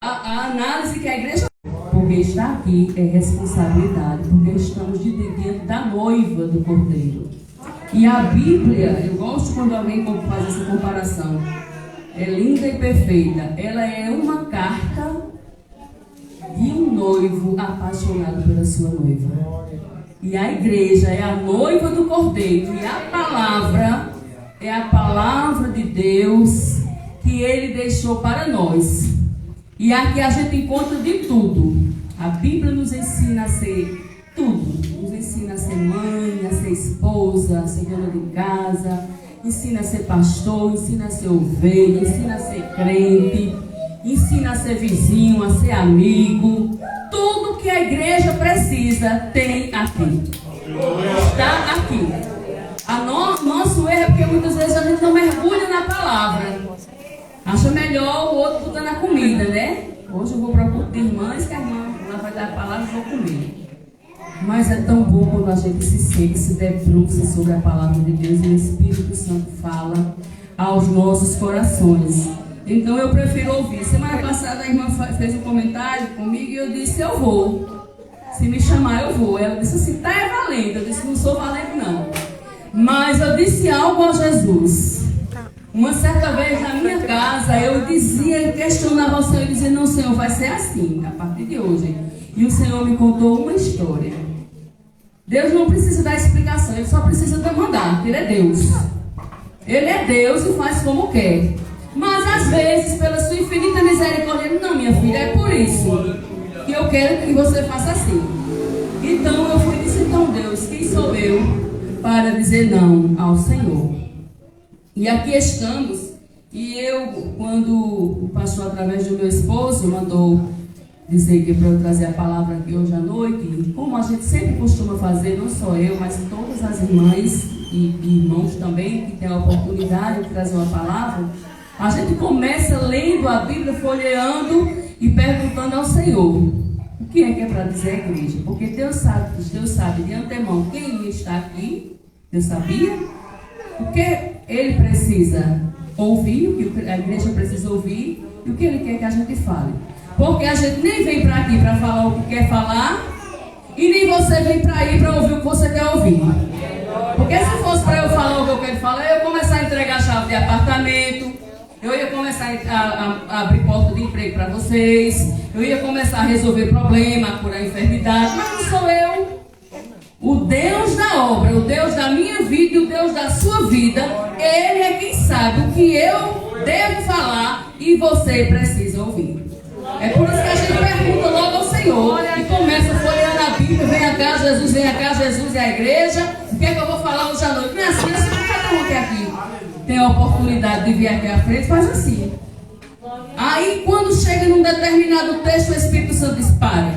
a análise que a igreja... Porque estar aqui é responsabilidade, porque estamos diante da noiva do Cordeiro. E a Bíblia, eu gosto quando alguém faz essa comparação, é linda e perfeita. Ela é uma carta de um noivo apaixonado pela sua noiva. E a igreja é a noiva do Cordeiro. E a palavra é a palavra de Deus que Ele deixou para nós. E aqui a gente encontra de tudo. A Bíblia nos ensina a ser tudo. Nos ensina a ser mãe, a ser esposa, a ser dona de casa. Ensina a ser pastor, ensina a ser ovelha, ensina a ser crente. Ensina a ser vizinho, a ser amigo. Tudo que a igreja precisa tem aqui. Está aqui. Nosso erro é porque muitas vezes a gente não mergulha na palavra. Acha melhor o outro botando a comida, né? Hoje eu vou para o culto de irmãs, que a irmã ela vai dar a palavra e vou comer. Mas é tão bom quando a gente se sente, se debruça sobre a palavra de Deus e o Espírito Santo fala aos nossos corações. Então eu prefiro ouvir. Semana passada a irmã fez um comentário comigo e eu disse, eu vou. Se me chamar, eu vou. Ela disse assim, tá valendo. Eu disse, não sou valendo não. Mas eu disse algo a Jesus. Uma certa vez na minha casa, eu questionava o Senhor e dizia, não, Senhor, vai ser assim, a partir de hoje. E o Senhor me contou uma história. Deus não precisa dar explicação, Ele só precisa demandar, porque Ele é Deus. Ele é Deus e faz como quer. Mas às vezes, pela sua infinita misericórdia, não, minha filha, é por isso que eu quero que você faça assim. Então eu fui e disse, então Deus, quem sou eu para dizer não ao Senhor? E aqui estamos, e eu, quando o pastor, através do meu esposo, mandou dizer que para eu trazer a palavra aqui hoje à noite, e como a gente sempre costuma fazer, não só eu, mas todas as irmãs e irmãos também, que têm a oportunidade de trazer uma palavra, a gente começa lendo a Bíblia, folheando e perguntando ao Senhor, o que é para dizer a igreja? Porque Deus sabe de antemão quem está aqui, Deus sabia, o que Ele precisa ouvir, o que a igreja precisa ouvir e o que Ele quer que a gente fale. Porque a gente nem vem para aqui para falar o que quer falar e nem você vem para aí para ouvir o que você quer ouvir. Porque se fosse para eu falar o que eu quero falar, eu ia começar a entregar a chave de apartamento, eu ia começar a abrir porta de emprego para vocês, eu ia começar a resolver problema, a curar enfermidade, mas não sou eu. O Deus da obra, o Deus da minha vida e o Deus da sua vida, Ele é quem sabe o que eu devo falar e você precisa ouvir. É por isso que a gente pergunta logo ao Senhor e começa folheando a Bíblia, vem cá Jesus e a igreja, o que é que eu vou falar hoje à noite? Não é assim, cada um que aqui tem a oportunidade de vir aqui à frente, faz assim. Aí quando chega num determinado texto, o Espírito Santo diz, pare.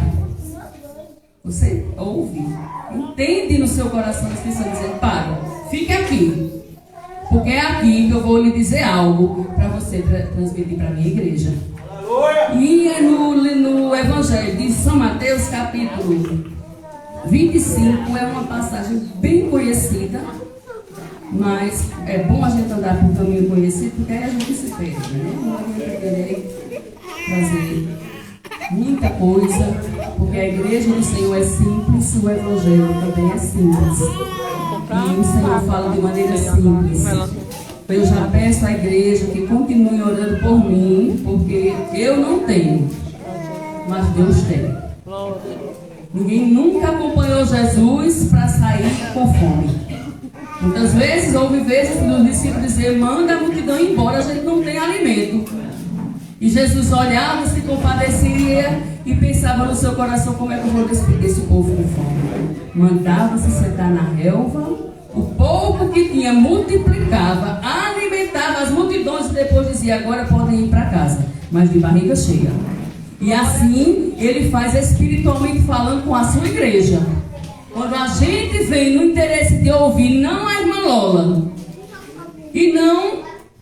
Você ouve, entende no seu coração o Espírito Santo dizer, para, fique aqui. Porque é aqui que eu vou lhe dizer algo para você transmitir para a minha igreja. E é no Evangelho de São Mateus, capítulo 25, é uma passagem bem conhecida, mas é bom a gente andar por um caminho conhecido, porque aí a gente se perde, né? Não adianta querer trazer muita coisa, porque a igreja do Senhor é simples, o Evangelho também é simples. E o Senhor fala de maneira simples. Eu já peço à igreja que continue orando por mim, porque eu não tenho, mas Deus tem. Ninguém nunca acompanhou Jesus para sair com fome. Muitas vezes, houve vezes que os discípulos diziam, manda a multidão embora, a gente não tem alimento. E Jesus olhava, se compadecia e pensava no seu coração, como é que eu vou despedir esse povo com fome? Mandava-se sentar na relva, o pouco que tinha multiplicava, alimentava as multidões e depois dizia, agora podem ir para casa, mas de barriga cheia. E assim ele faz espiritualmente falando com a sua igreja. Quando a gente vem no interesse de ouvir, não a irmã Lola e não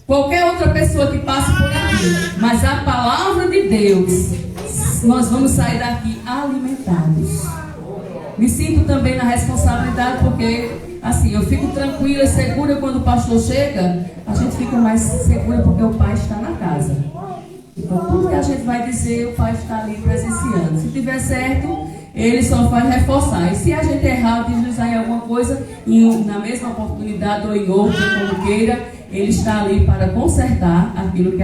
qualquer outra pessoa que passe por aqui, mas a palavra de Deus, nós vamos sair daqui alimentados. Me sinto também na responsabilidade, porque assim, eu fico tranquila e segura quando o pastor chega, a gente fica mais segura porque o pai está na casa. Então, tudo que a gente vai dizer, o Pai está ali presenciando. Se tiver certo, Ele só faz reforçar. E se a gente errar, deslizar em alguma coisa, na mesma oportunidade ou em outra, como queira, Ele está ali para consertar aquilo que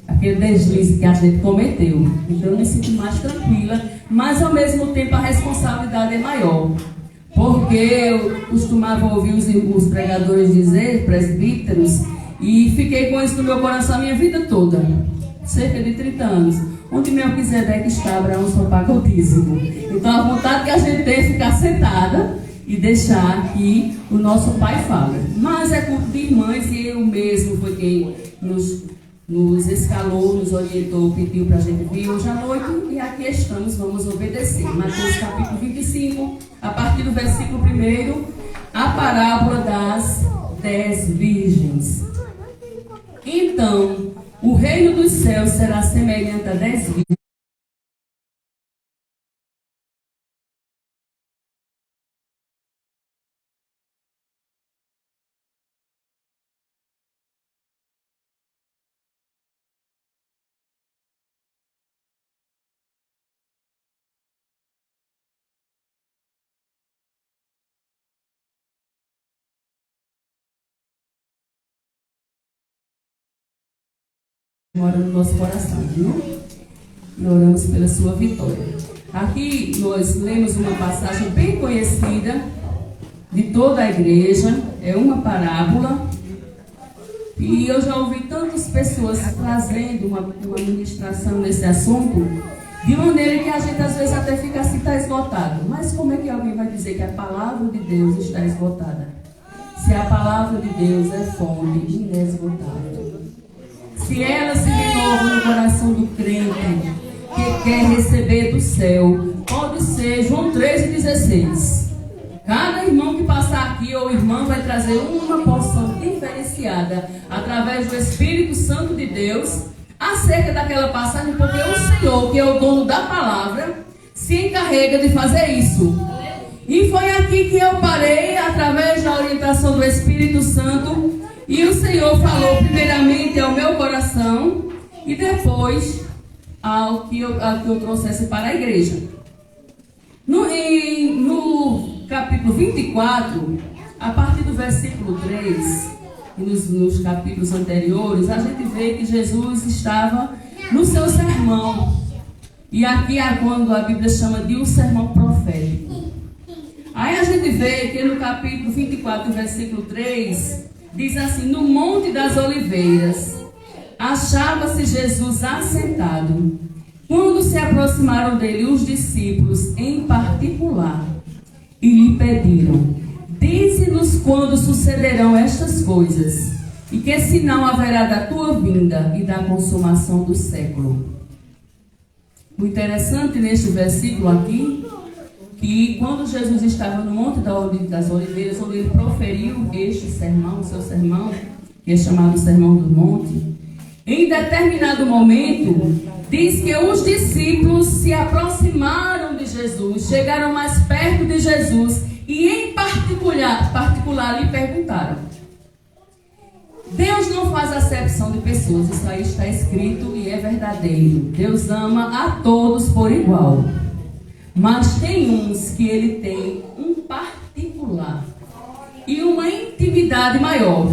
aquele deslize que a gente cometeu. Então eu me sinto mais tranquila, mas ao mesmo tempo a responsabilidade é maior. Porque eu costumava ouvir os pregadores dizer, presbíteros, e fiquei com isso no meu coração a minha vida toda, cerca de 30 anos. Onde Melquisedeque está, Abraão só paga o dízimo. Então a vontade que a gente tem é ficar sentada e deixar que o nosso Pai fale. Mas é culto de irmãs e eu mesmo foi quem nos escalou, nos orientou, pediu para a gente vir hoje à noite e aqui estamos, vamos obedecer. Mateus capítulo 25, a partir do versículo 1, a parábola das 10 virgens. Então, o reino dos céus será semelhante a 10 virgens. Mora no nosso coração, viu? E oramos pela sua vitória. Aqui nós lemos uma passagem bem conhecida de toda a igreja, é uma parábola, e eu já ouvi tantas pessoas trazendo uma ministração nesse assunto, de maneira que a gente às vezes até fica assim, está esgotado. Mas como é que alguém vai dizer que a palavra de Deus está esgotada? Se a palavra de Deus é fonte inesgotável. Se ela se renova no coração do crente que quer receber do céu, pode ser João 3,16. Cada irmão que passar aqui ou irmã vai trazer uma porção diferenciada através do Espírito Santo de Deus acerca daquela passagem, porque o Senhor, que é o dono da palavra, se encarrega de fazer isso. E foi aqui que eu parei através da orientação do Espírito Santo. E o Senhor falou primeiramente ao meu coração e depois ao que eu trouxesse para a igreja. No capítulo 24, a partir do versículo 3, e nos capítulos anteriores, a gente vê que Jesus estava no seu sermão. E aqui é quando a Bíblia chama de um sermão profético. Aí a gente vê que no capítulo 24, versículo 3... diz assim: no Monte das Oliveiras, achava-se Jesus assentado. Quando se aproximaram dele os discípulos em particular e lhe pediram: dize-nos quando sucederão estas coisas, e que sinal haverá da tua vinda e da consumação do século. O interessante neste versículo aqui, que quando Jesus estava no Monte das Oliveiras, onde ele proferiu este sermão, o seu sermão, que é chamado Sermão do Monte, em determinado momento, diz que os discípulos se aproximaram de Jesus, chegaram mais perto de Jesus e em particular lhe perguntaram. Deus não faz acepção de pessoas, isso aí está escrito e é verdadeiro. Deus ama a todos por igual. Mas tem uns que ele tem um particular e uma intimidade maior.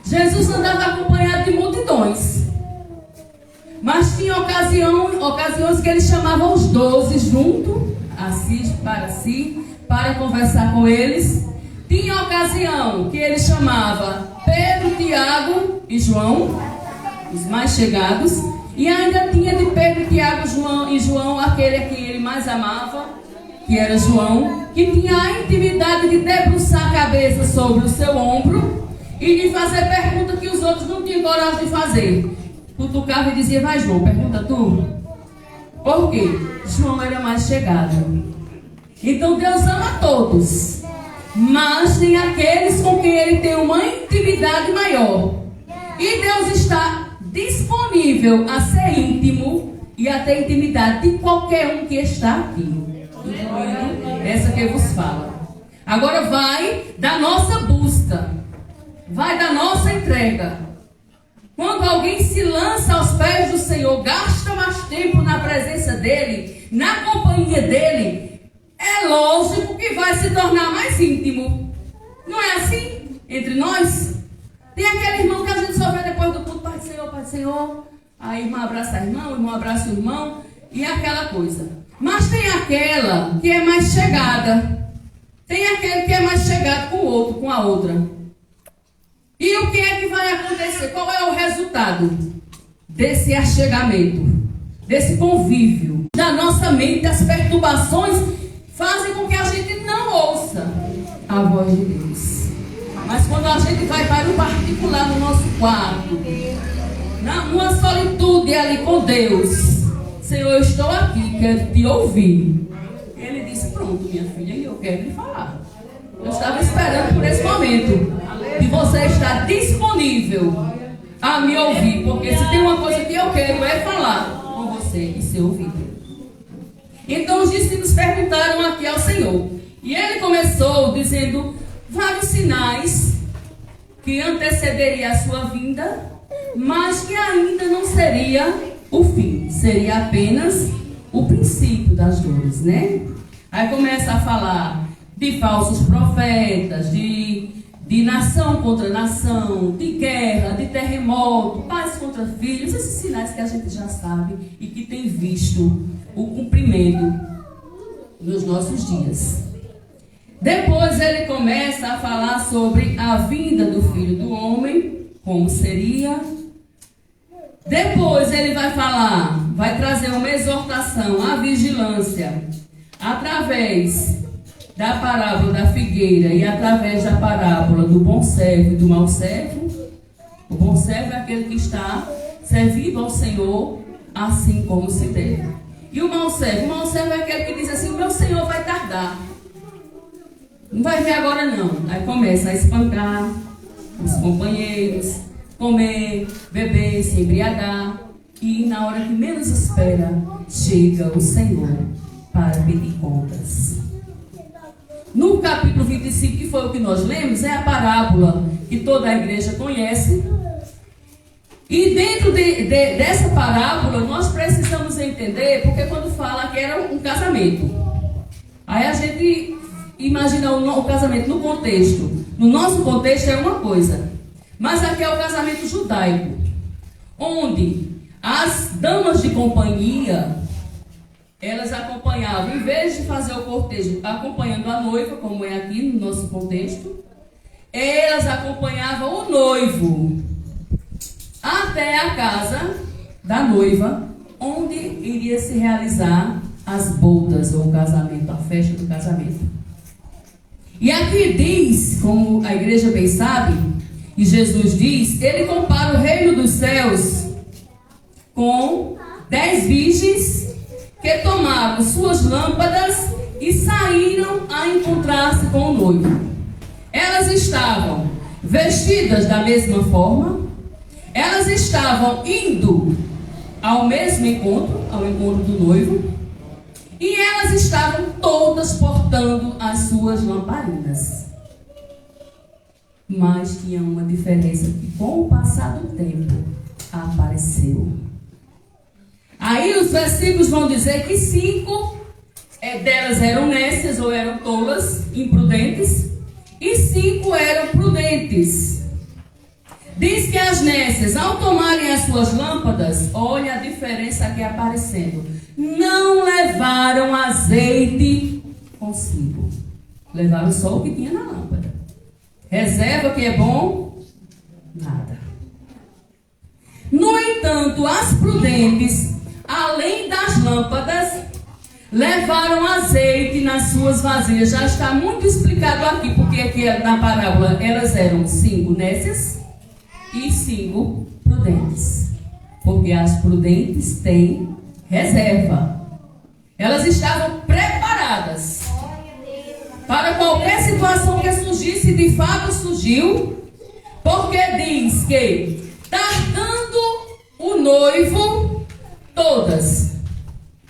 Jesus andava acompanhado de multidões. Mas tinha ocasiões que ele chamava os 12 junto, para conversar com eles. Tinha ocasião que ele chamava Pedro, Tiago e João, os mais chegados. E ainda tinha de Pedro, Tiago e João, aquele a quem ele mais amava, que era João, que tinha a intimidade de debruçar a cabeça sobre o seu ombro e de fazer perguntas que os outros não tinham coragem de fazer. Cutucava e dizia: vai João, pergunta tu. Por quê? João era mais chegado. Então Deus ama todos, mas tem aqueles com quem ele tem uma intimidade maior. E Deus está disponível a ser íntimo e a ter intimidade de qualquer um que está aqui, incluindo essa que vos fala. Agora vai da nossa busca, vai da nossa entrega. Quando alguém se lança aos pés do Senhor, gasta mais tempo na presença dele, na companhia dele, é lógico que vai se tornar mais íntimo. Não é assim entre nós? Tem aquele irmão que a gente só vê depois do culto, Pai do Senhor, Pai do Senhor. Aí o irmão abraça a irmã, o irmão abraça o irmão e é aquela coisa. Mas tem aquela que é mais chegada. Tem aquele que é mais chegado com o outro, com a outra. E o que é que vai acontecer? Qual é o resultado desse achegamento, desse convívio? Da nossa mente, as perturbações fazem com que a gente não ouça a voz de Deus. Mas quando a gente vai para o particular no nosso quarto, numa solitude ali com Deus, Senhor, eu estou aqui, quero te ouvir. Ele disse, pronto, minha filha, e eu quero lhe falar. Eu estava esperando por esse momento de você estar disponível a me ouvir, porque se tem uma coisa que eu quero é falar com você e ser ouvido. Então os discípulos perguntaram aqui ao Senhor, e ele começou dizendo vários sinais que antecederia a sua vinda, mas que ainda não seria o fim, seria apenas o princípio das dores, né? Aí começa a falar de falsos profetas, de nação contra nação, de guerra, de terremoto, pais contra filhos, esses sinais que a gente já sabe e que tem visto o cumprimento nos nossos dias. Depois ele começa a falar sobre a vinda do Filho do Homem, como seria. Depois ele vai falar, vai trazer uma exortação à vigilância, através da parábola da figueira e através da parábola do bom servo e do mau servo. O bom servo é aquele que está servindo ao Senhor assim como se deve. E o mau servo é aquele que diz assim, o meu Senhor vai tardar. Não vai ver agora não. Aí começa a espancar os companheiros, comer, beber, se embriagar. E na hora que menos espera, chega o Senhor para pedir contas. No capítulo 25, que foi o que nós lemos, é a parábola que toda a igreja conhece. E dentro dessa parábola, nós precisamos entender, porque quando fala que era um casamento, aí a gente imagina o casamento no contexto. No nosso contexto é uma coisa, mas aqui é o casamento judaico, onde as damas de companhia, elas acompanhavam, em vez de fazer o cortejo acompanhando a noiva, como é aqui no nosso contexto, elas acompanhavam o noivo até a casa da noiva, onde iria se realizar as bodas ou o casamento, a festa do casamento. E aqui diz, como a igreja bem sabe, e Jesus diz, ele compara o reino dos céus com 10 virgens que tomaram suas lâmpadas e saíram a encontrar-se com o noivo. Elas estavam vestidas da mesma forma, elas estavam indo ao mesmo encontro, ao encontro do noivo, e elas estavam todas portando as suas lamparinas. Mas tinha uma diferença que com o passar do tempo apareceu. Aí os versículos vão dizer que 5 delas eram nécias ou eram tolas, imprudentes, e 5 eram prudentes. Diz que as nécias, ao tomarem as suas lâmpadas, olha a diferença aqui aparecendo, não levaram azeite consigo. Levaram só o que tinha na lâmpada. Reserva que é bom? Nada. No entanto, as prudentes, além das lâmpadas, levaram azeite nas suas vasilhas. Já está muito explicado aqui, porque aqui na parábola elas eram 5 nécias e 5 prudentes. Porque as prudentes têm reserva. Elas estavam preparadas para qualquer situação que surgisse, de fato surgiu, porque diz que, tardando o noivo, todas,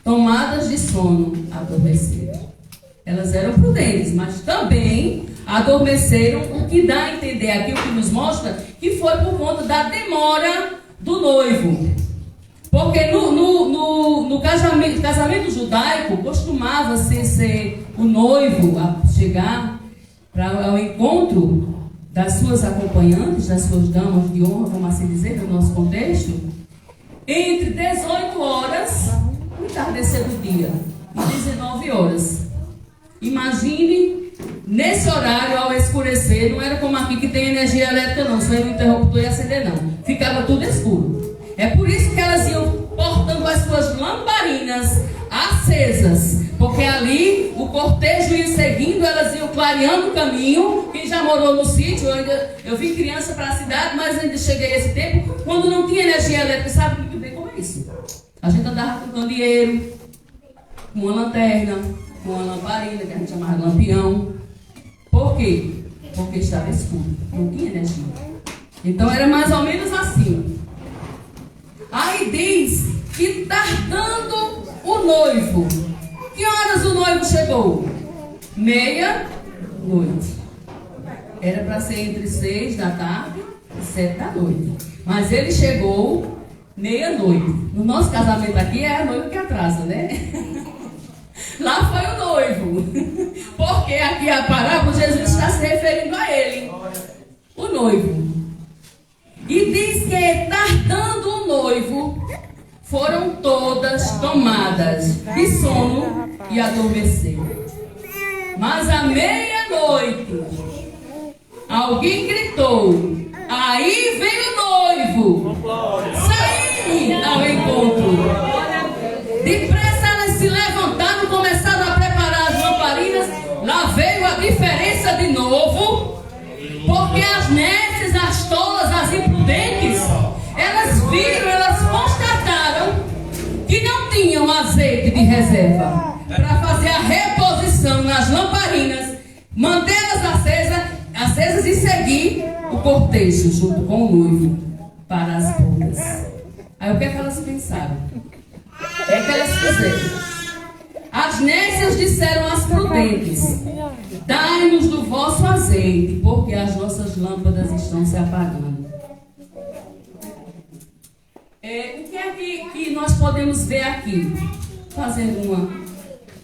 tomadas de sono, adormeceram. Elas eram prudentes, mas também adormeceram, o que dá a entender aqui, o que nos mostra, que foi por conta da demora do noivo. Porque no casamento judaico, costumava-se ser o noivo a chegar ao encontro das suas acompanhantes, das suas damas de honra, vamos assim dizer, no nosso contexto, entre 18 horas, no entardecer do dia, e 19 horas. Imagine, nesse horário, ao escurecer, não era como aqui que tem energia elétrica não, só ia no interruptor e acender não. Ficava tudo escuro. É por isso que elas iam portando as suas lamparinas acesas, porque ali o cortejo ia seguindo, elas iam clareando o caminho. Quem já morou no sítio, eu vim criança para a cidade, mas ainda cheguei a esse tempo, quando não tinha energia elétrica, sabe muito bem como é isso. A gente andava com candeeiro, com uma lanterna, com uma lamparina, que a gente chamava de lampião. Por quê? Porque estava escuro, não tinha energia. Então era mais ou menos assim. Aí diz que tardando o noivo. Que horas o noivo chegou? 12:30. Era para ser entre 6 da tarde e 7 da noite. Mas ele chegou 00:30. No nosso casamento aqui é a noiva que atrasa, né? Lá foi o noivo. Porque aqui a parábola, Jesus está se referindo a ele. O noivo. E diz que tardando o noivo, foram todas tomadas de sono e adormeceram. Mas à meia-noite, alguém gritou: aí vem o noivo, saí ao encontro. Depressa elas se levantaram, começaram a preparar as lamparinas. Lá veio a diferença de novo, porque as nécias, as tolas, as imprudentes, elas viram, elas constataram que não tinham azeite de reserva para fazer a reposição nas lamparinas, mantê-las acesas e seguir o cortejo junto com o noivo para as bodas. Aí o que é que elas pensaram? É que elas fizeram. As nécias disseram às prudentes: dai-nos do vosso azeite, porque as nossas lâmpadas estão se apagando. O que é que nós podemos ver aqui? Fazendo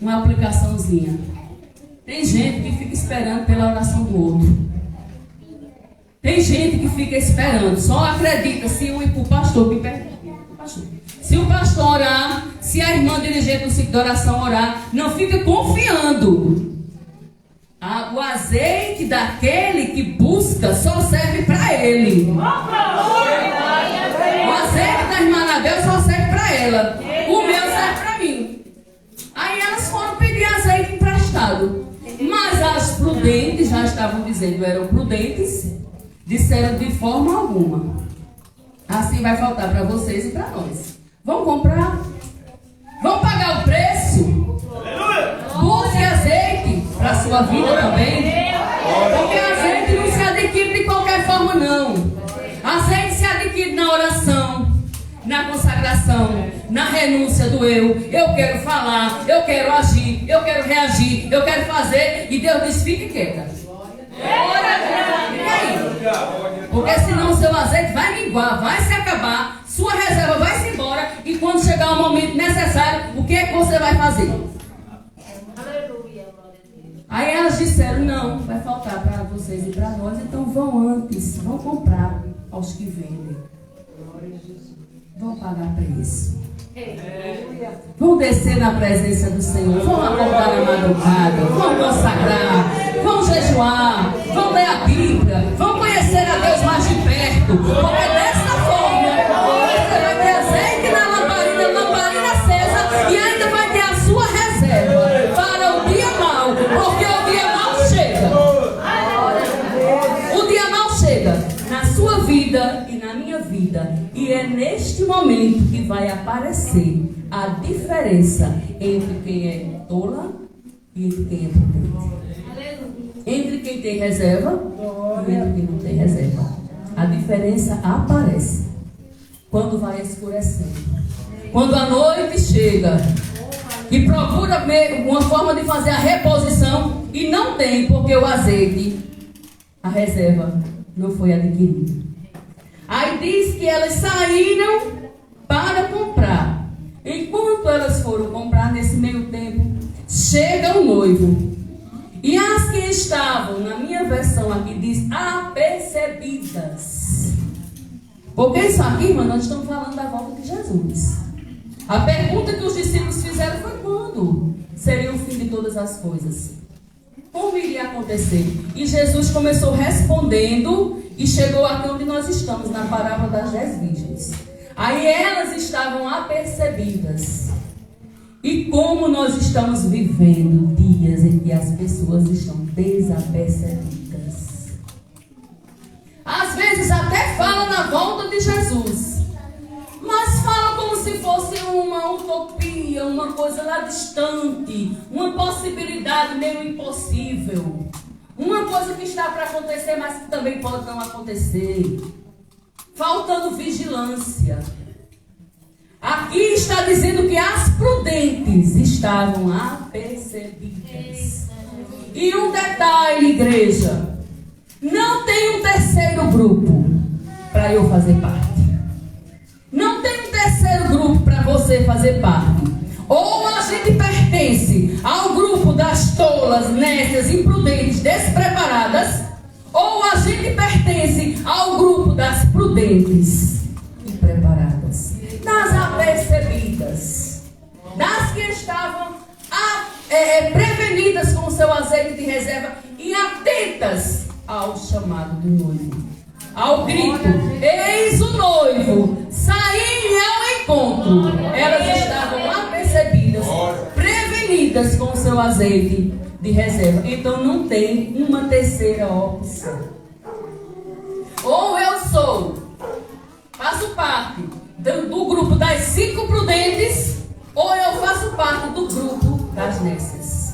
uma aplicaçãozinha. Tem gente que fica esperando pela oração do outro. Tem gente que fica esperando, só acredita se o pastor me pergunta. Se o pastor orar, se a irmã dirigente do ciclo de oração orar, não fica confiando. O azeite daquele que busca só serve para ele. O azeite da irmã Anabel só serve para ela. O meu serve para mim. Aí elas foram pedir azeite emprestado. Mas as prudentes, já estavam dizendo, eram prudentes, disseram de forma alguma: assim vai faltar para vocês e para nós. Vão comprar? Vão pagar o preço? Busque azeite para a sua vida também. Porque azeite não se adquire de qualquer forma, não. Azeite se adquire na oração, na consagração, na renúncia do eu. Eu quero falar, eu quero agir, eu quero reagir, eu quero fazer. E Deus diz: fique quieta. E aí? Porque senão o seu azeite vai minguar, vai se acabar, sua reserva vai se embora. E quando chegar o momento necessário, o que é que você vai fazer? Aí elas disseram: não, vai faltar para vocês e para nós. Então vão antes, vão comprar aos que vendem. Vão pagar preço. Vão descer na presença do Senhor. Vão acordar na madrugada. Vão consagrar. Vão jejuar. Vão ler a Bíblia. Vão conhecer a Deus mais de perto. Porque dessa forma você vai ter azeite na lamparina acesa, e ainda vai ter a sua reserva para o dia mau. Porque o dia mau chega. O dia mau chega na sua vida e na minha vida. E é neste momento que vai aparecer a diferença entre quem é tola e entre quem é prudente. Entre quem tem reserva e entre quem não tem reserva. A diferença aparece quando vai escurecendo. Quando a noite chega e procura uma forma de fazer a reposição e não tem, porque o azeite, a reserva, não foi adquirida. Aí diz que elas saíram para comprar. Enquanto elas foram comprar, nesse meio tempo, chega o noivo. E as que estavam, na minha versão aqui, diz apercebidas. Porque isso aqui, mano, nós estamos falando da volta de Jesus. A pergunta que os discípulos fizeram foi quando seria o fim de todas as coisas? Como iria acontecer? E Jesus começou respondendo e chegou aqui onde nós estamos, na parábola das 10 virgens. Aí elas estavam apercebidas. E como nós estamos vivendo dias em que as pessoas estão desapercebidas. Às vezes até fala na volta de Jesus, mas fala como se fosse uma utopia, uma coisa lá distante, uma possibilidade meio impossível, uma coisa que está para acontecer, mas que também pode não acontecer, faltando vigilância. Aqui está dizendo que as prudentes estavam apercebidas. E um detalhe, igreja, não tem um terceiro grupo para eu fazer parte. Não tem um terceiro grupo para você fazer parte. Ou a gente pertence ao grupo das tolas, nécias, imprudentes, despreparadas, ou a gente pertence ao grupo das prudentes e preparadas, das apercebidas, das que estavam prevenidas com o seu azeite de reserva e atentas ao chamado do noivo, ao grito: eis o noivo, saí ao encontro. Elas estavam apercebidas, prevenidas com o seu azeite de reserva. Então não tem uma terceira opção. Ou eu faço parte do grupo das 5 prudentes, ou eu faço parte do grupo das nécias.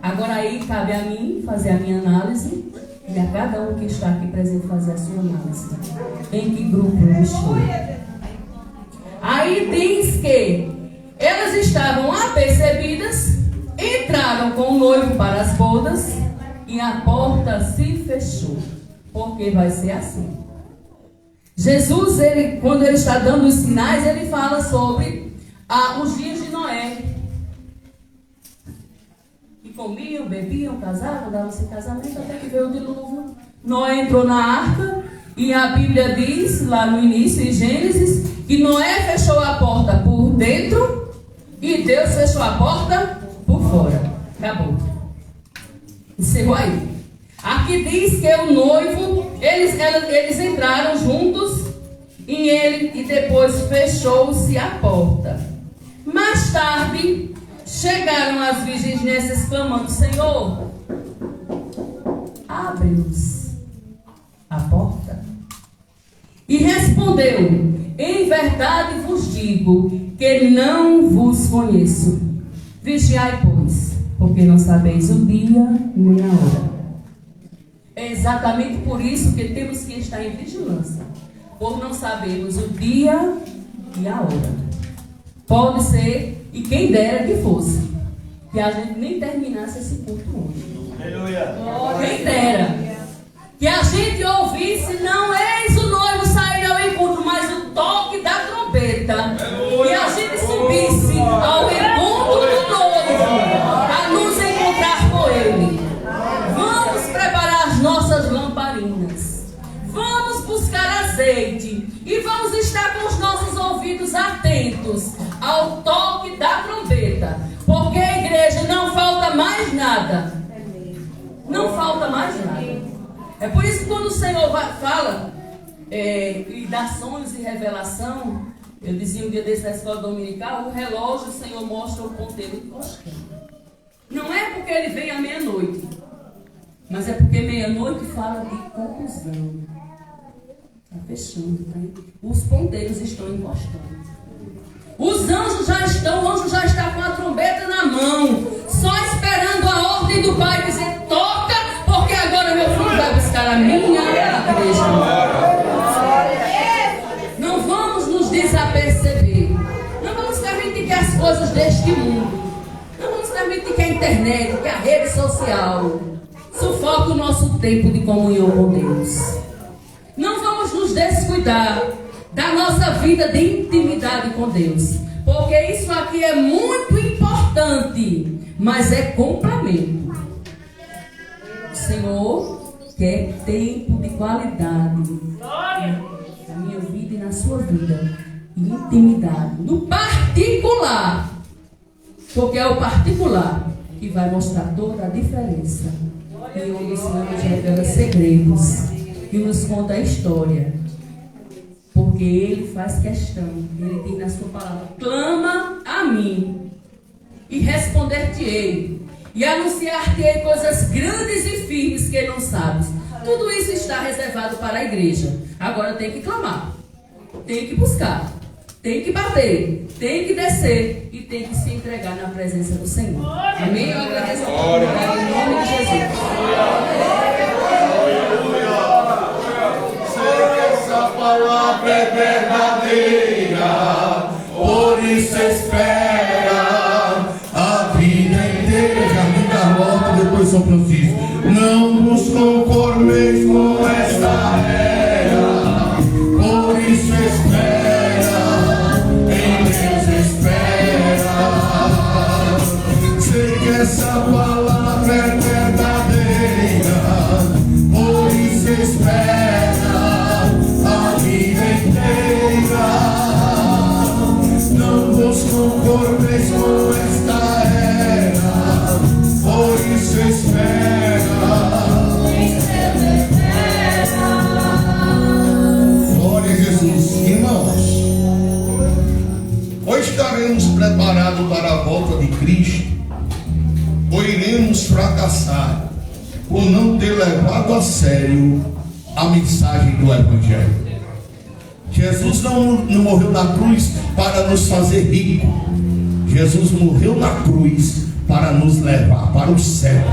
Agora aí cabe a mim fazer a minha análise, e a cada um que está aqui presente fazer a sua análise. Em que grupo eu estou? Aí diz que elas estavam apercebidas, entraram com o noivo para as bodas e a porta se fechou. Porque vai ser assim. Jesus, quando ele está dando os sinais, ele fala sobre os dias de Noé. Que comiam, bebiam, casavam, davam-se casamento, até que veio o dilúvio. Noé entrou na arca e a Bíblia diz, lá no início, em Gênesis, que Noé fechou a porta por dentro e Deus fechou a porta por fora. Acabou. Encerrou aí. Aqui diz que o noivo, eles entraram juntos e depois fechou-se a porta. Mais tarde, chegaram as virgens nécias clamando: Senhor, abre-nos a porta. E respondeu: em verdade vos digo que não vos conheço. Vigiai, pois, porque não sabeis o dia nem a hora. É exatamente por isso que temos que estar em vigilância, por não sabermos o dia e a hora. Pode ser, e quem dera que fosse, que a gente nem terminasse esse culto hoje. Aleluia. Quem dera que a gente ouvisse: não eis o noivo sair ao encontro, mas o toque da trombeta. Aleluia. E a gente subisse ao encontro do noivo, a nos encontrar com ele. Vamos preparar as nossas lamparinas, vamos buscar azeite e vamos estar com os nossos ouvidos atentos ao toque da trombeta, porque a igreja não falta mais nada. Não falta mais nada. É por isso que quando o Senhor fala e dá sonhos e revelação, eu dizia um dia desse na escola dominical, o relógio o Senhor mostra o ponteiro encostando. Não é porque ele vem à meia-noite, mas é porque meia-noite fala de conclusão. Está fechando, tá? Os ponteiros estão encostando. Os anjos já estão, o anjo já está com a trombeta na mão, só esperando a ordem do Pai dizer: toca, porque agora meu filho vai buscar a minha igreja. Não vamos nos desaperceber. Não vamos permitir que as coisas deste mundo permitir que a internet, que a rede social sufoque o nosso tempo de comunhão com Deus. Não vamos nos descuidar da nossa vida de intimidade com Deus, porque isso aqui é muito importante, mas é complemento. O Senhor quer tempo de qualidade na minha vida e na sua vida, e intimidade, no particular, porque é o particular que vai mostrar toda a diferença, e onde o Senhor nos revela segredos e nos conta a história, porque Ele faz questão, Ele diz na sua palavra: clama a mim e responder-te-ei, e anunciar-te-ei coisas grandes e firmes que não sabes. Tudo isso está reservado para a igreja. Agora tem que clamar, tem que buscar, tem que bater, tem que descer e tem que se entregar na presença do Senhor. Amém? Eu agradeço a oportunidade em nome de Jesus. Essa palavra é verdadeira, por isso espera a vida inteira. Jardim da Rota, depois São Francisco. Não nos conformeis com esta era, por isso espera, em Deus espera. Sei que essa palavra é verdadeira, por isso espera a vida inteira. Não vos conformeis com esta era, por isso espera. Glória a Jesus. Irmãos, ou estaremos preparados para a volta de Cristo, ou iremos fracassar por não ter levado a sério a mensagem do Evangelho. Jesus não morreu na cruz para nos fazer rico. Jesus morreu na cruz para nos levar para o céu.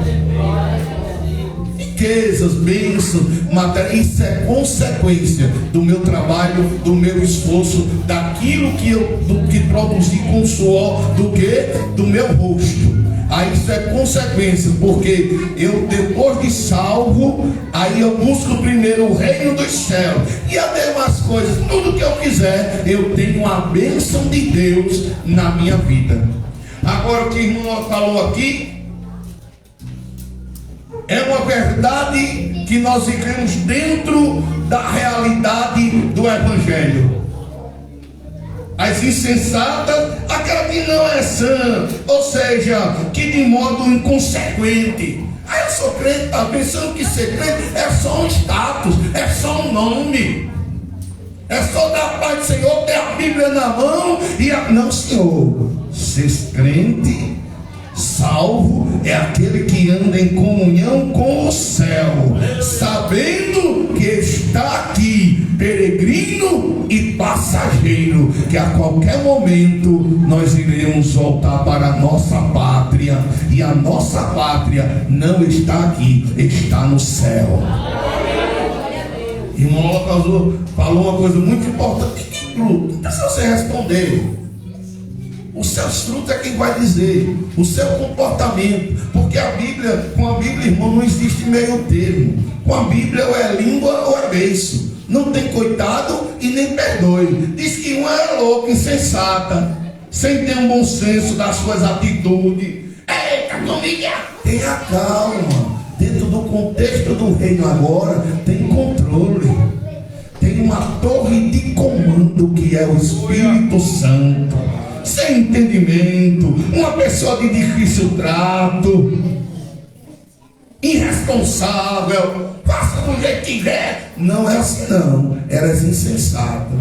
Riquezas, bênçãos, matéria, isso é consequência do meu trabalho, do meu esforço, daquilo que produzi com suor, do meu rosto. Aí isso é consequência, porque eu, depois de salvo, aí eu busco primeiro o reino dos céus e as demais coisas, tudo que eu quiser, eu tenho a bênção de Deus na minha vida. Agora, o que o irmão falou aqui é uma verdade que nós vivemos dentro da realidade do Evangelho. As insensatas, aquela que não é sã, ou seja, que de modo inconsequente. Aí eu sou crente, está pensando que ser crente é só um status, é só um nome, é só dar a paz do Senhor, ter a Bíblia na mão e não, Senhor, ser crente, salvo, é aquele que anda em comunhão com o céu, sabendo que está aqui, peregrino e passageiro, que a qualquer momento nós iremos voltar para a nossa pátria, e a nossa pátria não está aqui, está no céu. Irmão Locazor falou uma coisa muito importante. Que fruto? Então, se você responder, os seus frutos é quem vai dizer, o seu comportamento, porque com a Bíblia, irmão, não existe meio termo. Com a Bíblia ou é língua ou é beiço, não tem coitado e nem perdoe. Diz que uma é louca, insensata, sem ter um bom senso das suas atitudes. Eita, família, tenha calma. Dentro do contexto do reino agora, tem controle. Tem uma torre de comando que é o Espírito Santo. Sem entendimento, uma pessoa de difícil trato, irresponsável, faça do jeito que quiser. Não é assim não, eras insensatas.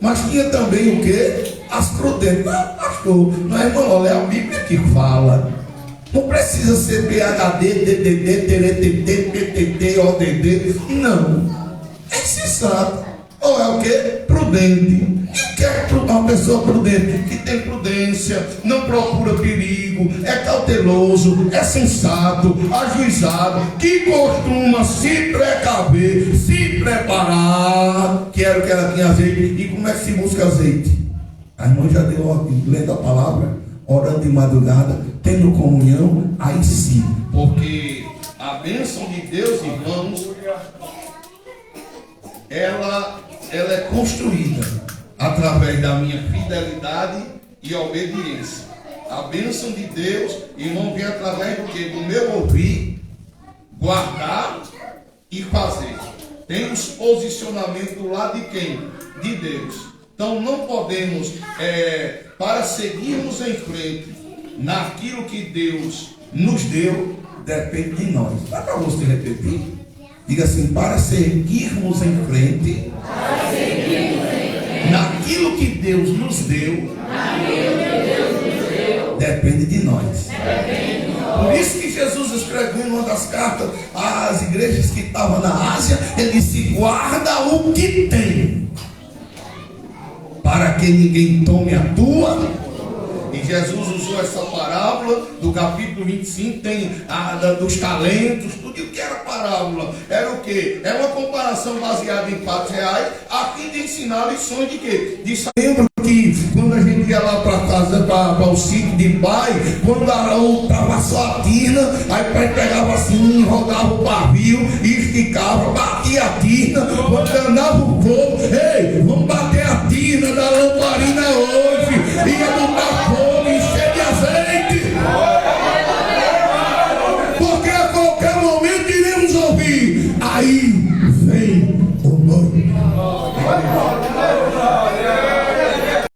Mas tinha também o que? As prudentes. Não, pastor, não é, irmão, é a Bíblia que fala. Não precisa ser PHD, DDD, TRTT, PTT, ODD. Não, é insensato. Ou é o que? Prudente. E que é uma pessoa prudente, que tem prudência, não procura perigo, é cauteloso, é sensato, ajuizado, que costuma se precaver, se preparar. Quero que ela tenha azeite. E como é que se busca azeite? A irmã já deu, lendo a palavra, orando de madrugada, tendo comunhão, aí sim. Porque a bênção de Deus, irmãos, ela é construída através da minha fidelidade e obediência. A bênção de Deus, irmão, vem através do que? Do meu ouvir, guardar e fazer. Tem os posicionamentos do lado de quem? De Deus. Então não podemos, para seguirmos em frente naquilo que Deus nos deu, depende de nós. Dá para você repetir? Diga assim: para seguirmos em frente, naquilo que Deus nos deu, depende de nós. Por isso que Jesus escreveu em uma das cartas às igrejas que estavam na Ásia, ele disse: guarda o que tem, para que ninguém tome a tua. E Jesus usou essa parábola do capítulo 25, tem dos talentos, tudo o que era parábola. Era o quê? É uma comparação baseada em fatos reais, a fim de ensinar lições de quê? Lembro que quando a gente ia lá para casa, para o sítio de pai, quando estava só a tina, aí o pai pegava assim, rodava o pavio e esticava, batia a tina, quando andava o fogo,